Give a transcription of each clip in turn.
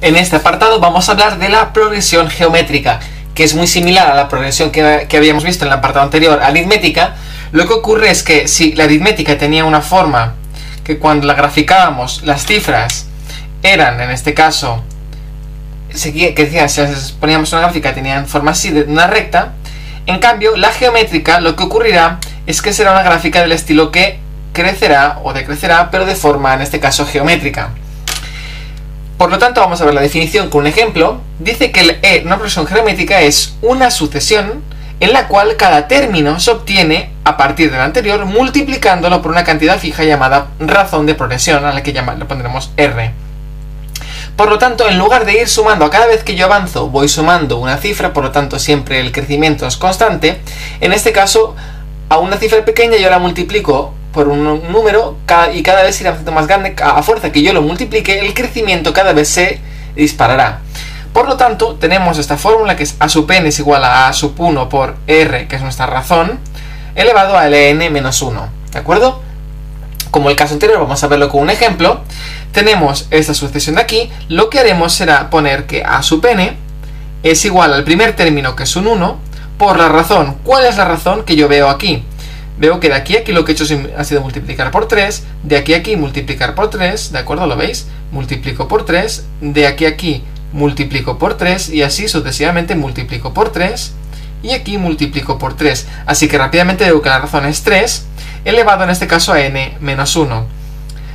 En este apartado vamos a hablar de la progresión geométrica, que es muy similar a la progresión que habíamos visto en el apartado anterior, aritmética. Lo que ocurre es que si la aritmética tenía una forma que cuando la graficábamos las cifras eran, en este caso, que decían, si las poníamos una gráfica tenían forma así de una recta, en cambio la geométrica lo que ocurrirá es que será una gráfica del estilo que crecerá o decrecerá, pero de forma, en este caso, geométrica. Por lo tanto, vamos a ver la definición con un ejemplo. Dice que una progresión geométrica es una sucesión en la cual cada término se obtiene a partir del anterior multiplicándolo por una cantidad fija llamada razón de progresión, a la que le pondremos R. Por lo tanto, en lugar de ir sumando a cada vez que yo avanzo, voy sumando una cifra, por lo tanto siempre el crecimiento es constante. En este caso, a una cifra pequeña yo la multiplico por un número y cada vez irá haciendo más grande. A fuerza que yo lo multiplique, el crecimiento cada vez se disparará. Por lo tanto, tenemos esta fórmula que es a sub n es igual a a sub 1 por r, que es nuestra razón, elevado a ln menos 1. ¿De acuerdo? Como el caso anterior, vamos a verlo con un ejemplo. Tenemos esta sucesión de aquí. Lo que haremos será poner que a sub n es igual al primer término, que es un 1, por la razón. ¿Cuál es la razón que yo veo aquí? Veo que de aquí a aquí lo que he hecho ha sido multiplicar por 3, de aquí a aquí multiplicar por 3, ¿de acuerdo? ¿Lo veis? Multiplico por 3, de aquí a aquí multiplico por 3, y así sucesivamente multiplico por 3, y aquí multiplico por 3. Así que rápidamente veo que la razón es 3, elevado en este caso a n menos 1.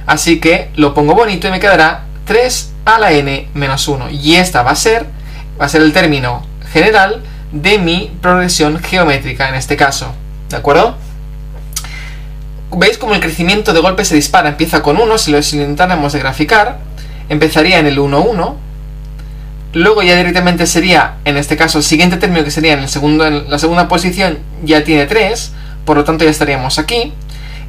Así que lo pongo bonito y me quedará 3 a la n menos 1. Y esta va a ser el término general de mi progresión geométrica en este caso. ¿De acuerdo? ¿Veis cómo el crecimiento de golpe se dispara? Empieza con 1, si lo intentáramos de graficar, empezaría en el 1, 1. Luego ya directamente sería, en este caso, el siguiente término que sería en la segunda posición ya tiene 3, por lo tanto ya estaríamos aquí.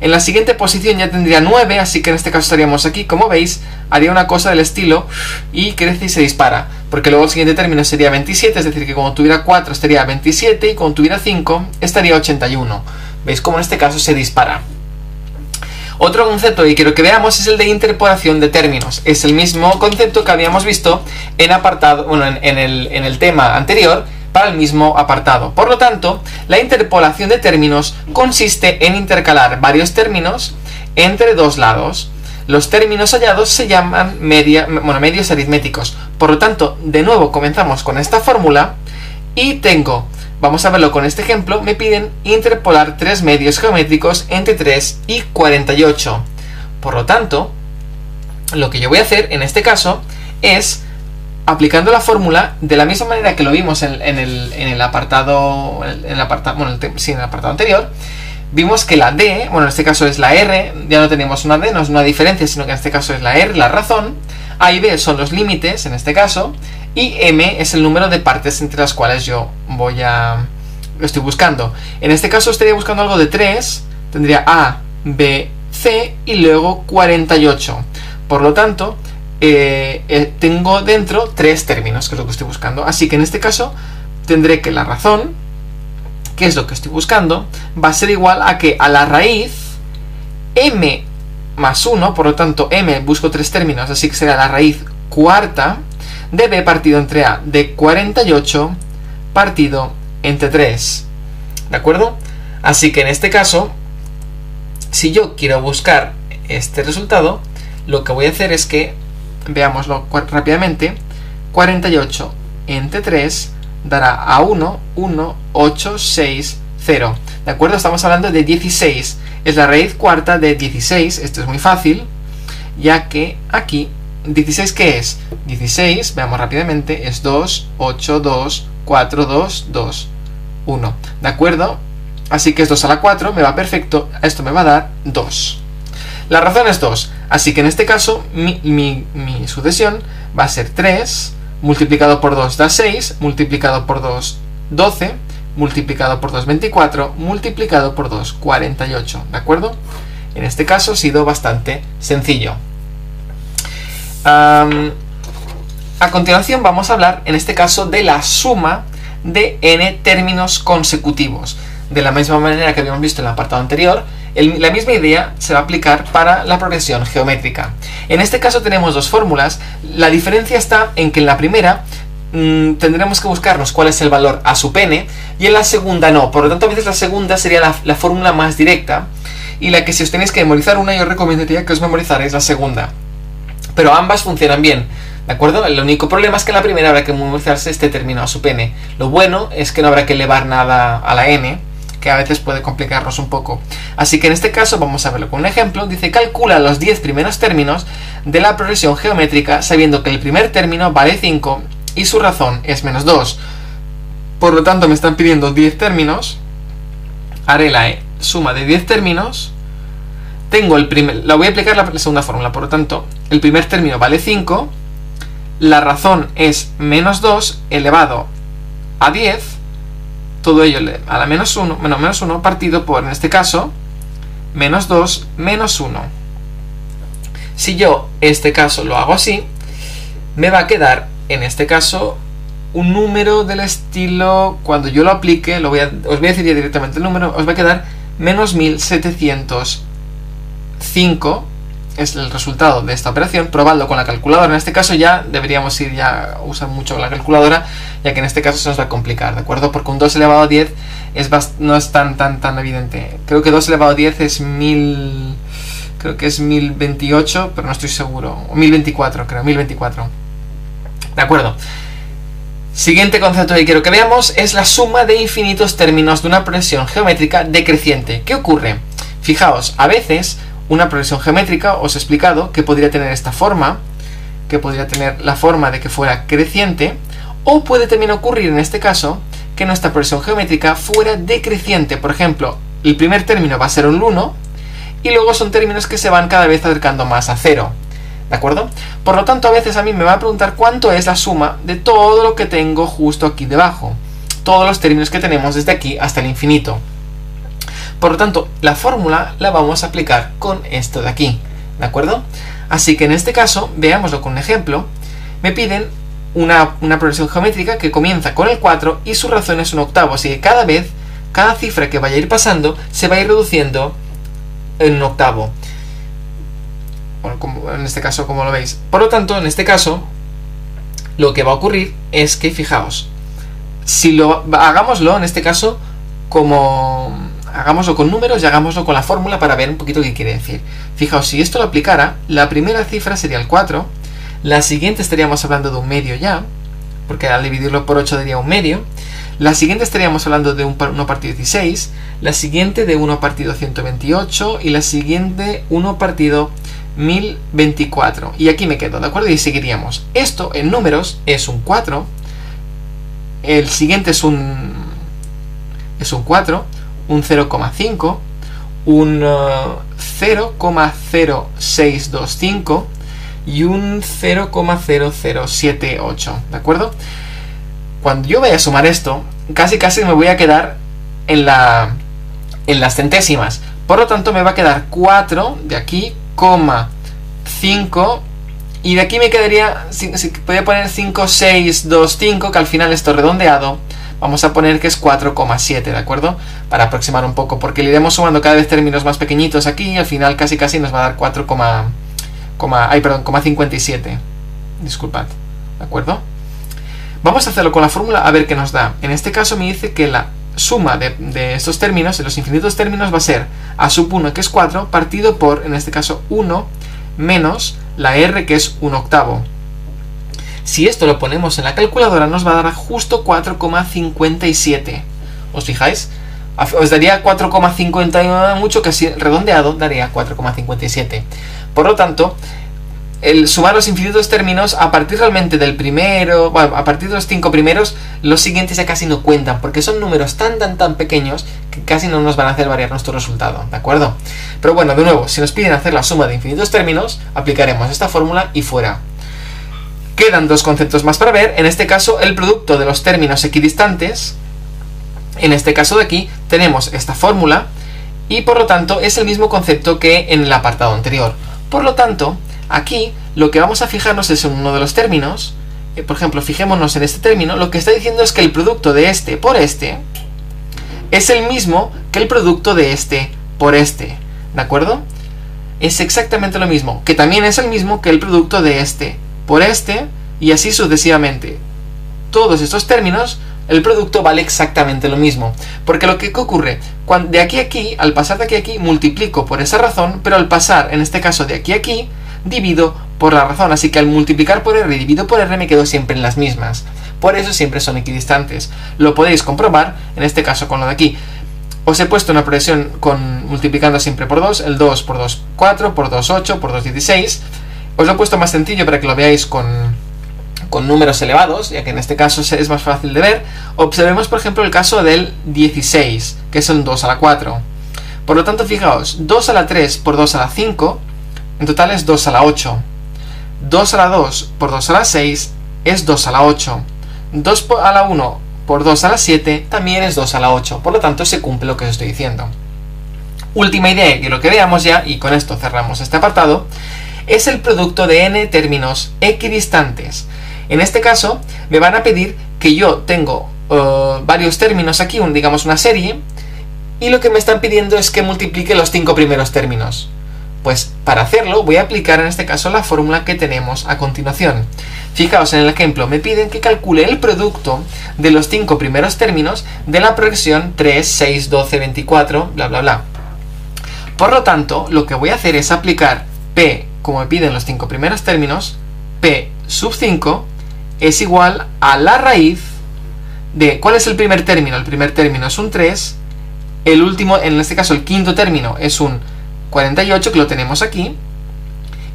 En la siguiente posición ya tendría 9, así que en este caso estaríamos aquí. Como veis, haría una cosa del estilo y crece y se dispara, porque luego el siguiente término sería 27, es decir, que cuando tuviera 4 estaría 27 y cuando tuviera 5 estaría 81. ¿Veis cómo en este caso se dispara? Otro concepto que quiero que veamos es el de interpolación de términos. Es el mismo concepto que habíamos visto en el tema anterior para el mismo apartado. Por lo tanto, la interpolación de términos consiste en intercalar varios términos entre dos lados. Los términos hallados se llaman medios aritméticos. Por lo tanto, de nuevo comenzamos con esta fórmula y vamos a verlo con este ejemplo. Me piden interpolar 3 medios geométricos entre 3 y 48. Por lo tanto, lo que yo voy a hacer en este caso es, aplicando la fórmula de la misma manera que lo vimos en el apartado anterior, vimos que la D, en este caso es la R, ya no tenemos una D, no es una diferencia, sino que en este caso es la R, la razón. A y B son los límites, en este caso, y M es el número de partes entre las cuales yo lo estoy buscando. En este caso estaría buscando algo de 3, tendría A, B, C y luego 48. Por lo tanto, tengo dentro 3 términos, que es lo que estoy buscando. Así que en este caso tendré que la razón, que es lo que estoy buscando, va a ser igual a que a la raíz M más 1, por lo tanto M busco 3 términos, así que será la raíz cuarta de B partido entre A de 48 partido entre 3. ¿De acuerdo? Así que en este caso, si yo quiero buscar este resultado, lo que voy a hacer es que, veámoslo rápidamente, 48 entre 3 dará a 1, 1, 8, 6, 0. ¿De acuerdo? Estamos hablando de 16. Es la raíz cuarta de 16. Esto es muy fácil, ya que aquí, 16, ¿qué es? 16, veamos rápidamente, es 2, 8, 2, 4, 2, 2, 1. ¿De acuerdo? Así que es 2 a la 4, me va perfecto. Esto me va a dar 2. La razón es 2. Así que en este caso, mi sucesión va a ser 3, multiplicado por 2 da 6, multiplicado por 2, 12, multiplicado por 2, 24, multiplicado por 2, 48. ¿De acuerdo? En este caso ha sido bastante sencillo. A continuación vamos a hablar, en este caso, de la suma de n términos consecutivos. De la misma manera que habíamos visto en el apartado anterior, La misma idea se va a aplicar para la progresión geométrica. En este caso tenemos dos fórmulas. La diferencia está en que en la primera tendremos que buscarnos cuál es el valor a sub n, y en la segunda no. Por lo tanto, a veces la segunda sería la fórmula más directa, y la que si os tenéis que memorizar una, yo os recomendaría que os memorizaréis la segunda. Pero ambas funcionan bien, ¿de acuerdo? El único problema es que en la primera habrá que memorizarse este término a sub n. Lo bueno es que no habrá que elevar nada a la n, que a veces puede complicarnos un poco. Así que en este caso vamos a verlo con un ejemplo. Dice: calcula los 10 primeros términos de la progresión geométrica sabiendo que el primer término vale 5 y su razón es menos 2. Por lo tanto me están pidiendo 10 términos. Haré la suma de 10 términos. Tengo la voy a aplicar la segunda fórmula. Por lo tanto, el primer término vale 5. La razón es menos 2 elevado a 10. Todo ello a la menos 1 partido por, en este caso, menos 2 menos 1. Si yo este caso lo hago así, me va a quedar, en este caso, un número del estilo, cuando yo lo aplique, os voy a decir ya directamente el número, os va a quedar menos 1705. Es el resultado de esta operación. Probadlo con la calculadora. En este caso ya deberíamos usar mucho la calculadora, ya que en este caso se nos va a complicar, ¿de acuerdo? Porque un 2 elevado a 10 no es tan evidente. Creo que 2 elevado a 10 es 1000... Creo que es 1028, pero no estoy seguro. O 1024, creo, 1024. ¿De acuerdo? Siguiente concepto que quiero que veamos es la suma de infinitos términos de una progresión geométrica decreciente. ¿Qué ocurre? Fijaos, a veces una progresión geométrica, os he explicado que podría tener esta forma, que podría tener la forma de que fuera creciente, o puede también ocurrir en este caso que nuestra progresión geométrica fuera decreciente. Por ejemplo, el primer término va a ser un 1 y luego son términos que se van cada vez acercando más a 0, ¿de acuerdo? Por lo tanto, a veces a mí me va a preguntar cuánto es la suma de todo lo que tengo justo aquí debajo, todos los términos que tenemos desde aquí hasta el infinito. Por lo tanto, la fórmula la vamos a aplicar con esto de aquí, ¿de acuerdo? Así que en este caso, veámoslo con un ejemplo. Me piden una progresión geométrica que comienza con el 4 y su razón es un octavo. Así que cada cifra que vaya a ir pasando, se va a ir reduciendo en un octavo. Bueno, en este caso, como lo veis. Por lo tanto, en este caso, lo que va a ocurrir es que, fijaos, hagámoslo en este caso hagámoslo con números y hagámoslo con la fórmula para ver un poquito qué quiere decir. Fijaos, si esto lo aplicara, la primera cifra sería el 4, la siguiente estaríamos hablando de un medio ya, porque al dividirlo por 8 daría un medio, la siguiente estaríamos hablando de 1 partido 16, la siguiente de 1 partido 128 y la siguiente 1 partido 1024. Y aquí me quedo, ¿de acuerdo? Y seguiríamos. Esto en números es un 4, el siguiente es un 4, un 0,5, un 0,0625 y un 0,0078, ¿de acuerdo? Cuando yo vaya a sumar esto, casi me voy a quedar en las centésimas. Por lo tanto, me va a quedar 4 de aquí, 5, y de aquí me quedaría, si podía poner 5,625, que al final esto redondeado, vamos a poner que es 4,7, ¿de acuerdo? Para aproximar un poco, porque le iremos sumando cada vez términos más pequeñitos aquí y al final casi nos va a dar 4,57. Disculpad, ¿de acuerdo? Vamos a hacerlo con la fórmula a ver qué nos da. En este caso me dice que la suma de estos términos, de los infinitos términos, va a ser a sub 1, que es 4, partido por, en este caso, 1 menos la r, que es un octavo. Si esto lo ponemos en la calculadora, nos va a dar justo 4,57. ¿Os fijáis? Os daría 4,59 mucho, casi redondeado, daría 4,57. Por lo tanto, el sumar los infinitos términos, a partir realmente del primero, bueno, a partir de los 5 primeros, los siguientes ya casi no cuentan, porque son números tan pequeños que casi no nos van a hacer variar nuestro resultado, ¿de acuerdo? Pero bueno, de nuevo, si nos piden hacer la suma de infinitos términos, aplicaremos esta fórmula y fuera. Quedan dos conceptos más para ver. En este caso, el producto de los términos equidistantes. En este caso de aquí, tenemos esta fórmula y por lo tanto es el mismo concepto que en el apartado anterior. Por lo tanto, aquí lo que vamos a fijarnos es en uno de los términos. Por ejemplo, fijémonos en este término. Lo que está diciendo es que el producto de este por este es el mismo que el producto de este por este, ¿de acuerdo? Es exactamente lo mismo, que también es el mismo que el producto de este por este, y así sucesivamente. Todos estos términos, el producto vale exactamente lo mismo. Porque lo que ocurre, cuando de aquí a aquí, al pasar de aquí a aquí, multiplico por esa razón, pero al pasar, en este caso de aquí a aquí, divido por la razón. Así que al multiplicar por r y divido por r me quedo siempre en las mismas. Por eso siempre son equidistantes. Lo podéis comprobar, en este caso con lo de aquí. Os he puesto una progresión multiplicando siempre por 2, el 2 por 2, 4, por 2, 8, por 2, 16. Os lo he puesto más sencillo para que lo veáis con números elevados, ya que en este caso es más fácil de ver. Observemos, por ejemplo, el caso del 16, que es el 2 a la 4. Por lo tanto, fijaos, 2 a la 3 por 2 a la 5, en total es 2 a la 8. 2 a la 2 por 2 a la 6 es 2 a la 8. 2 a la 1 por 2 a la 7 también es 2 a la 8. Por lo tanto, se cumple lo que os estoy diciendo. Última idea, y lo que veamos ya, y con esto cerramos este apartado, es el producto de n términos equidistantes. En este caso, me van a pedir que yo tengo varios términos aquí, digamos una serie, y lo que me están pidiendo es que multiplique los 5 primeros términos. Pues para hacerlo voy a aplicar en este caso la fórmula que tenemos a continuación. Fijaos en el ejemplo, me piden que calcule el producto de los 5 primeros términos de la progresión 3, 6, 12, 24, bla bla bla. Por lo tanto, lo que voy a hacer es aplicar p, como me piden los 5 primeros términos, p sub 5 es igual a la raíz de... ¿Cuál es el primer término? El primer término es un 3, el último, en este caso el quinto término, es un 48, que lo tenemos aquí,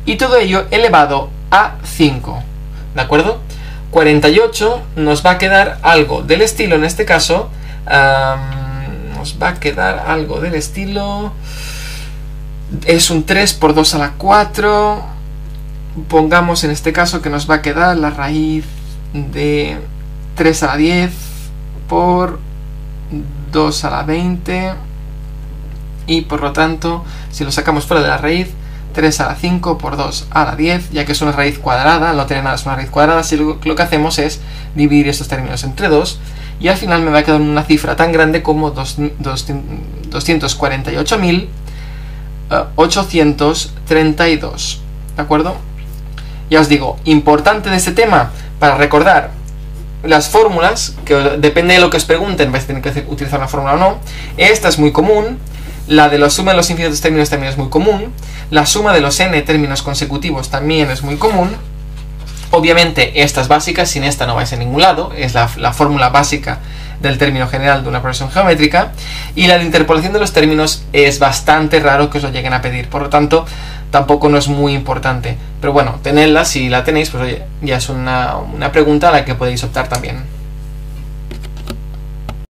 y todo ello elevado a 5, ¿de acuerdo? 48 nos va a quedar algo del estilo, en este caso, nos va a quedar algo del estilo, es un 3 por 2 a la 4, pongamos en este caso que nos va a quedar la raíz de 3 a la 10 por 2 a la 20, y por lo tanto, si lo sacamos fuera de la raíz, 3 a la 5 por 2 a la 10, ya que es una raíz cuadrada, no tiene nada, es una raíz cuadrada, así lo que hacemos es dividir estos términos entre 2, y al final me va a quedar una cifra tan grande como 248.832, ¿de acuerdo? Ya os digo, importante de este tema, para recordar las fórmulas, que depende de lo que os pregunten, vais a tener que utilizar una fórmula o no. Esta es muy común, la de la suma de los infinitos términos también es muy común, la suma de los n términos consecutivos también es muy común. Obviamente esta es básica, sin esta no vais a ningún lado, es la fórmula básica del término general de una progresión geométrica, y la de interpolación de los términos es bastante raro que os lo lleguen a pedir, por lo tanto tampoco no es muy importante, pero bueno, tenedla, si la tenéis, pues oye, ya es una pregunta a la que podéis optar también.